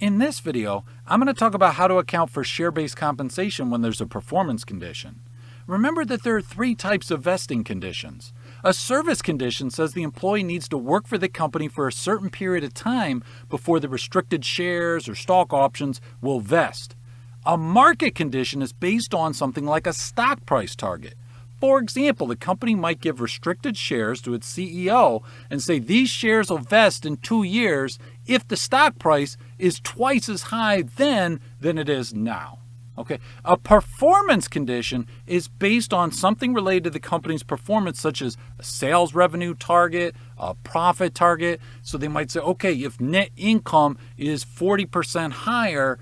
In this video, I'm going to talk about how to account for share-based compensation when there's a performance condition. Remember that there are three types of vesting conditions. A service condition says the employee needs to work for the company for a certain period of time before the restricted shares or stock options will vest. A market condition is based on something like a stock price target. For example, the company might give restricted shares to its CEO and say these shares will vest in 2 years if the stock price is twice as high then than it is now. Okay. A performance condition is based on something related to the company's performance, such as a sales revenue target, a profit target. So they might say, okay, if net income is 40% higher,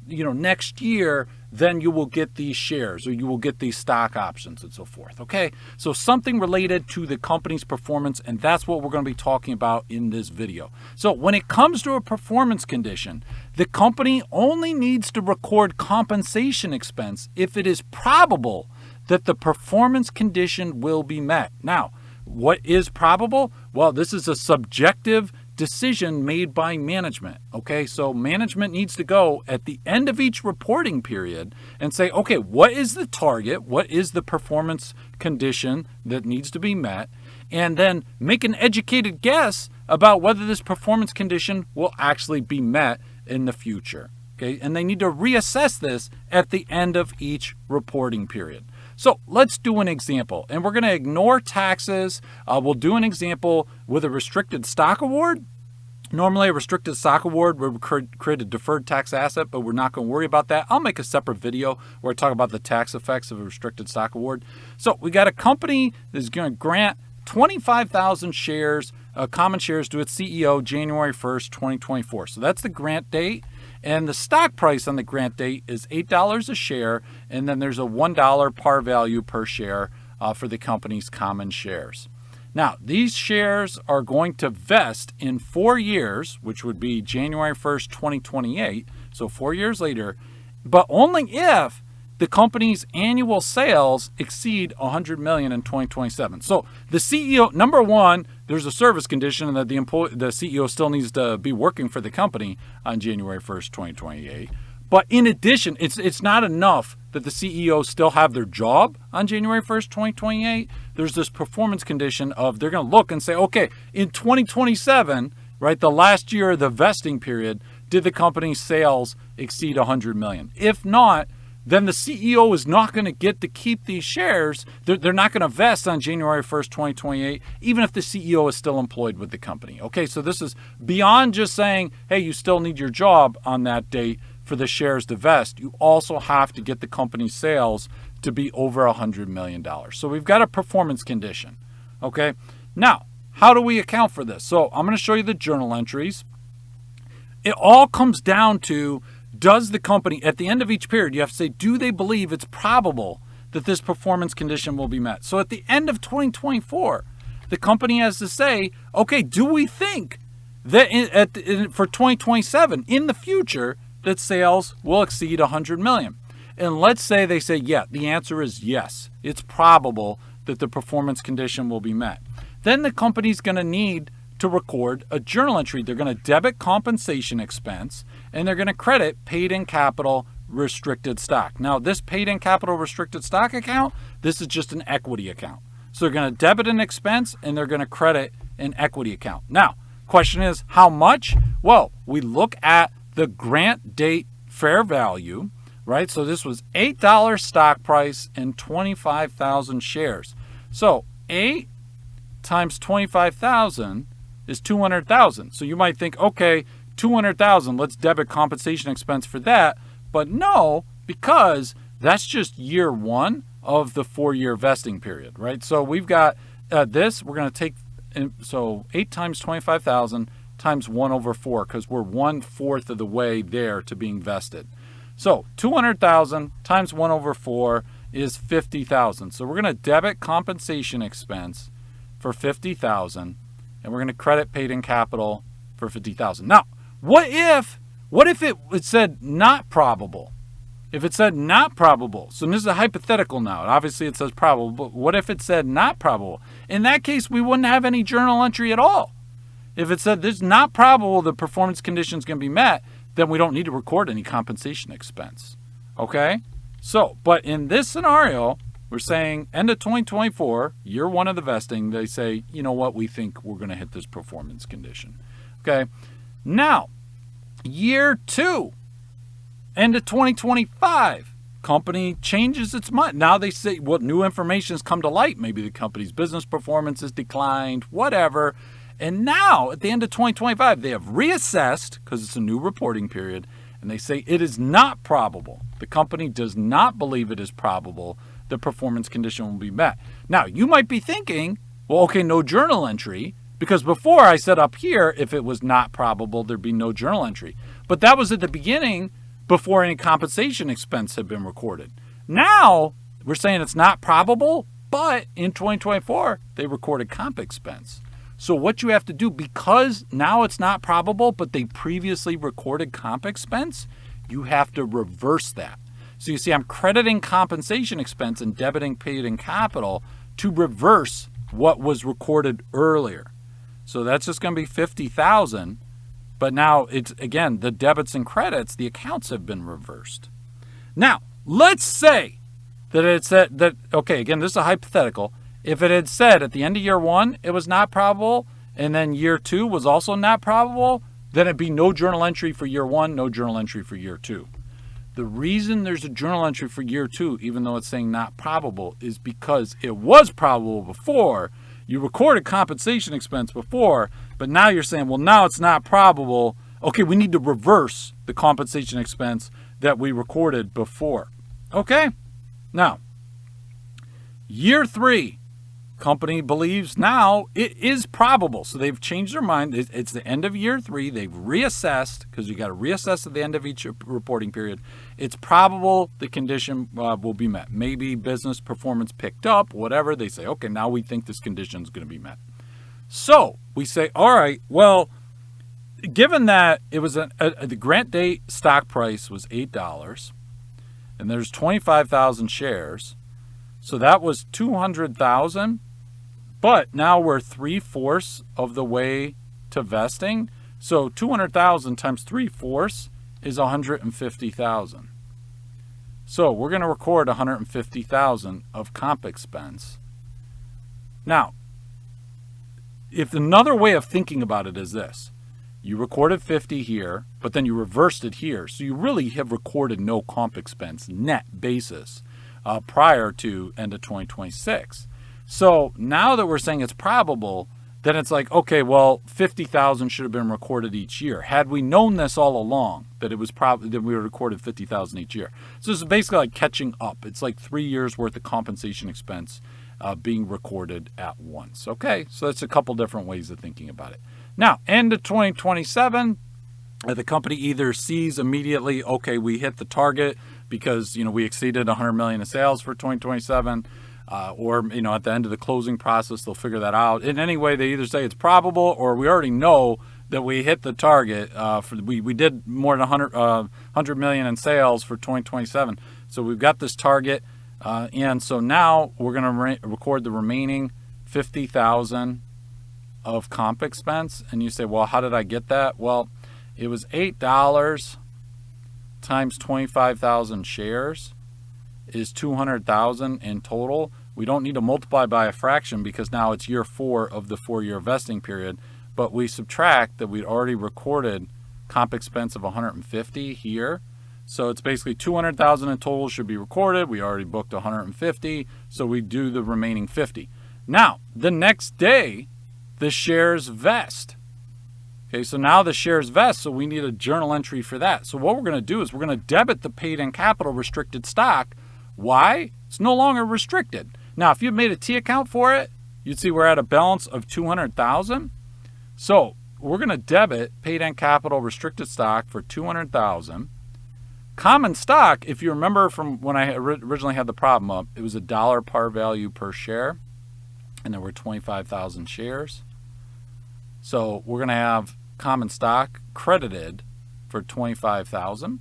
next year, then you will get these shares or you will get these stock options and so forth. Okay. So something related to the company's performance, and that's what we're going to be talking about in this video. So when it comes to a performance condition, the company only needs to record compensation expense if it is probable that the performance condition will be met. Now, what is probable? Well, this is a subjective decision made by management. Okay, so management needs to go at the end of each reporting period and say, okay, what is the target? What is the performance condition that needs to be met? And then make an educated guess about whether this performance condition will actually be met in the future. Okay, and they need to reassess this at the end of each reporting period. So let's do an example, and we're going to ignore taxes. We'll do an example with a restricted stock award. Normally, a restricted stock award would create a deferred tax asset, but we're not going to worry about that. I'll make a separate video where I talk about the tax effects of a restricted stock award. So we got a company that's going to grant 25,000 shares, common shares to its CEO January 1st, 2024. So that's the grant date. And the stock price on the grant date is $8 a share, and then there's a $1 par value per share for the company's common shares. Now, these shares are going to vest in 4 years, which would be January 1st, 2028, so 4 years later, but only if the company's annual sales exceed $100 million in 2027. So the CEO, number one, there's a service condition that the CEO still needs to be working for the company on January 1st, 2028. But in addition, it's not enough that the CEO still have their job on January 1st, 2028. There's this performance condition of they're going to look and say, okay, in 2027, right, the last year of the vesting period, did the company's sales exceed $100 million? If not, then the CEO is not going to get to keep these shares. They're not going to vest on January 1st, 2028, even if the CEO is still employed with the company. Okay, so this is beyond just saying, hey, you still need your job on that date for the shares to vest. You also have to get the company's sales to be over $100 million. So we've got a performance condition. Okay, now, how do we account for this? So I'm going to show you the journal entries. It all comes down to, does the company, at the end of each period, you have to say, do they believe it's probable that this performance condition will be met? So at the end of 2024, the company has to say, okay, do we think that for 2027, in the future, that sales will exceed 100 million? And let's say they say, yeah, the answer is yes. It's probable that the performance condition will be met. Then the company's going to need to record a journal entry. They're going to debit compensation expense, and they're going to credit paid-in capital restricted stock. Now, this paid-in capital restricted stock account, this is just an equity account. So they're going to debit an expense, and they're going to credit an equity account. Now, question is, how much? Well, we look at the grant date fair value, right? So this was $8 stock price and 25,000 shares. So 8 times 25,000 is 200,000. So you might think, okay, 200,000, let's debit compensation expense for that. But no, because that's just year one of the 4-year vesting period, right? So we've got this, we're going to take, so 8 times 25,000 times 1/4, because we're 1/4 of the way there to being vested. So 200,000 times 1/4 is 50,000. So we're going to debit compensation expense for 50,000. And we're going to credit paid-in capital for 50,000. Now, what if it said not probable? If it said not probable, so this is a hypothetical now. Obviously, it says probable, but what if it said not probable? In that case, we wouldn't have any journal entry at all. If it said this is not probable the performance condition is going to be met, then we don't need to record any compensation expense. Okay? So, but in this scenario, we're saying end of 2024, year one of the vesting, they say, you know what, we think we're going to hit this performance condition. Okay? Now, year two, end of 2025, company changes its mind. Now they say, well, new information has come to light. Maybe the company's business performance has declined, whatever. And now, at the end of 2025, they have reassessed, because it's a new reporting period, and they say it is not probable. The company does not believe it is probable the performance condition will be met. Now, you might be thinking, well, okay, no journal entry, because before I said up here, if it was not probable, there'd be no journal entry. But that was at the beginning, before any compensation expense had been recorded. Now, we're saying it's not probable, but in 2024, they recorded comp expense. So what you have to do, because now it's not probable, but they previously recorded comp expense, you have to reverse that. So you see, I'm crediting compensation expense and debiting paid-in capital to reverse what was recorded earlier. So that's just going to be $50,000. But now it's, again, the debits and credits, the accounts have been reversed. Now, let's say that it said that, okay, again, this is a hypothetical. If it had said at the end of year one, it was not probable, and then year two was also not probable, then it'd be no journal entry for year one, no journal entry for year two. The reason there's a journal entry for year two, even though it's saying not probable, is because it was probable before. You recorded compensation expense before, but now you're saying, well, now it's not probable. Okay, we need to reverse the compensation expense that we recorded before. Okay? Now, year three, company believes now it is probable. So they've changed their mind. It's the end of year three. They've reassessed, because you got to reassess at the end of each reporting period. It's probable the condition will be met. Maybe business performance picked up, whatever. They say, okay, now we think this condition is going to be met. So we say, all right, well, given that it was the grant date stock price was $8, and there's 25,000 shares, so that was 200,000. But now we're 3/4 of the way to vesting. So 200,000 times 3/4 is 150,000. So we're going to record 150,000 of comp expense. Now, if another way of thinking about it is this, you recorded 50 here, but then you reversed it here. So you really have recorded no comp expense net basis prior to end of 2026. So now that we're saying it's probable, then it's like, okay, well, 50,000 should have been recorded each year. Had we known this all along, that it was probably that we recorded 50,000 each year. So this is basically like catching up. It's like 3 years worth of compensation expense being recorded at once. Okay, so that's a couple different ways of thinking about it. Now, end of 2027, the company either sees immediately, okay, we hit the target because we exceeded 100 million in sales for 2027. Or at the end of the closing process, they'll figure that out. In any way, they either say it's probable or we already know that we hit the target. We did more than 100 million in sales for 2027. So we've got this target. And so now we're going to record the remaining 50,000 of comp expense. And you say, well, how did I get that? Well, it was $8 times 25,000 shares is 200,000 in total. We don't need to multiply by a fraction because now it's year 4 of the 4-year vesting period, but we subtract that we'd already recorded comp expense of 150 here. So it's basically 200,000 in total should be recorded. We already booked 150, so we do the remaining 50. Now, the next day, the shares vest. Okay, so now the shares vest, so we need a journal entry for that. So what we're going to do is we're going to debit the paid-in capital restricted stock. Why? It's no longer restricted. Now, if you made a T account for it, you'd see we're at a balance of 200,000. So we're going to debit paid-in capital restricted stock for 200,000. Common stock, if you remember from when I originally had the problem up, it was $1 par value per share, and there were 25,000 shares. So we're going to have common stock credited for 25,000,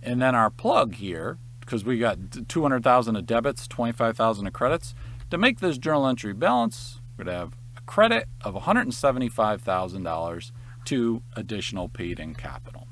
and then our plug here, because we got 200,000 of debits, 25,000 of credits. To make this journal entry balance, we're going to have a credit of $175,000 to additional paid-in capital.